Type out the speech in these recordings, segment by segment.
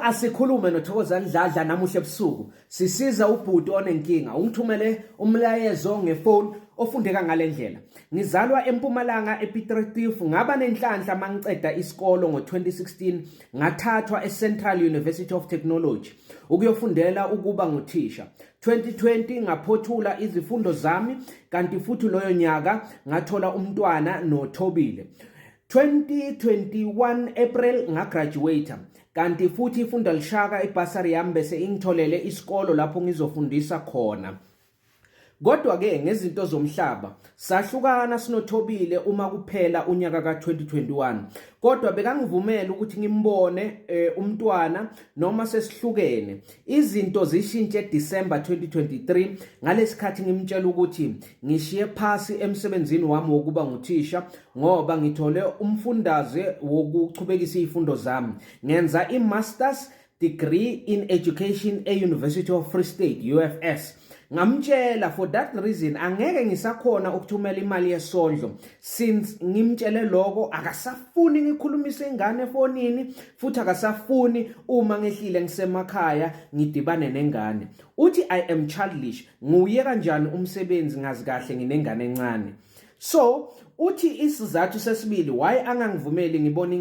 Asikhulume noThokozani Dladla namuhla ebusuku. Sisiza ubhuti onenkinga. Ungithumele umlayezo ngefoni ofundeka ngalendlela. Ngizalwa eMpumalanga ePiet Retief, ngaba nenhlanhla mangiceda isikolo ngo2016, ngathathwa eCentral University of Technology ukuyofundela ukuba nguthisha. 2020 ngaphothula izifundo zami kanti futhi loyo nyaka ngathola umntwana noThobile. 2021 April ngagraduate kanti futhi ifunda lishaka ibasari yami bese ingitholele isikolo lapho ngizofundisa khona. Kodwa ke ngezinto zomhlaba sahlukana sinoThobile uma kuphela unyaka ka2021, kodwa bekangivumela ukuthi ngimbone umntwana noma sesihlukene. Izinto zishintshe December 2023 ngalesikhathi ngimtshela ukuthi ngishiye phasi emsebenzini wami wokuba nguthisha ngoba ngithole umfundaze wokuchubekisa izifundo zami. Ngenza iMasters degree in education e-University of Free State, UFS. Ngamtshela for that reason angeke ngisakhona ukuthumela imali yesondlo since ngimtshele lokho akasafuni ngikhulumise ingane efonini futhi akasafuni uma ngehlile ngisemakhaya ngidibane nengane. Uthi I am childish, nguye kanjani umsebenzi ngazi kahle nginengane encane. So uthi isizathu sesibili why angangivumeli ngibona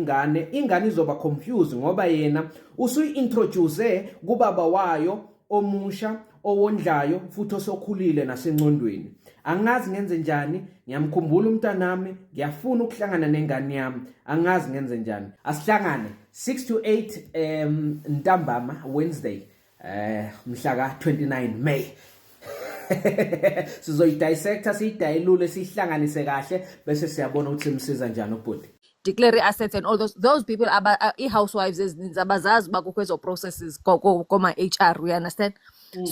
ingane izoba confused ngoba yena usuyi-introduce kubaba wayo omusha owondlayo futhi osokhulile nasengcondweni. Angazi ngenze njani, ngiyamkhumbula umntanami, ngiyafuna ukuhlangana nengane yami, angazi ngenze njani. Asihlangane 6 to 8 ntambama Wednesday mhla ka29 May. Sizoyidissecta siyidayilule sihlanganise kahle bese siyabona ukuthi simsiza njani ubhuti. Declare assets and all those people are housewives ezininzi abazazi bakukwezo processes koma HR, we understand.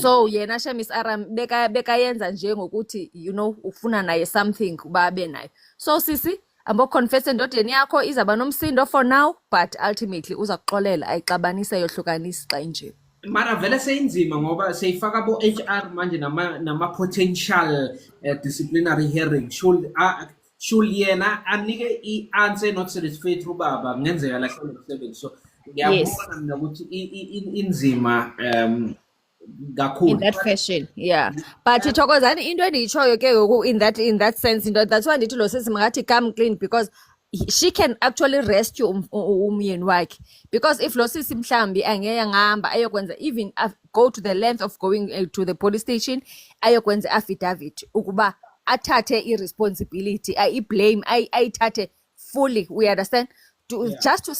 So yena Miss Aram bekayenza nje ngokuthi ufuna naye something babe nayo. So sisi ambo confess endodeni yakho izaba nomsindo for now, but ultimately uza kuxolela ayixabanise yohlukanisi xa inje. Mara vele seyinzima ngoba seyifaka bo HR manje nama potential disciplinary hearing. Should yena anike i-answer not satisfied ubaba ngenzeka la hlolo umsebenzi. So ngiyabona mina ukuthi inzima kakhulu in that fashion, yeah. But Thokozani into endiyitshoyo ke ngoku in that sense, that's why ndithi lo sisi makathi come clean, because she can actually rescue umyeni wakhe, because if lo sisi mhlambi angeke ngahamba ayokwenza even go to the length of going to the police station ayokwenza affidavit ukuba athathe irresponsibility, i-blame ayithathe fully, we understand, just to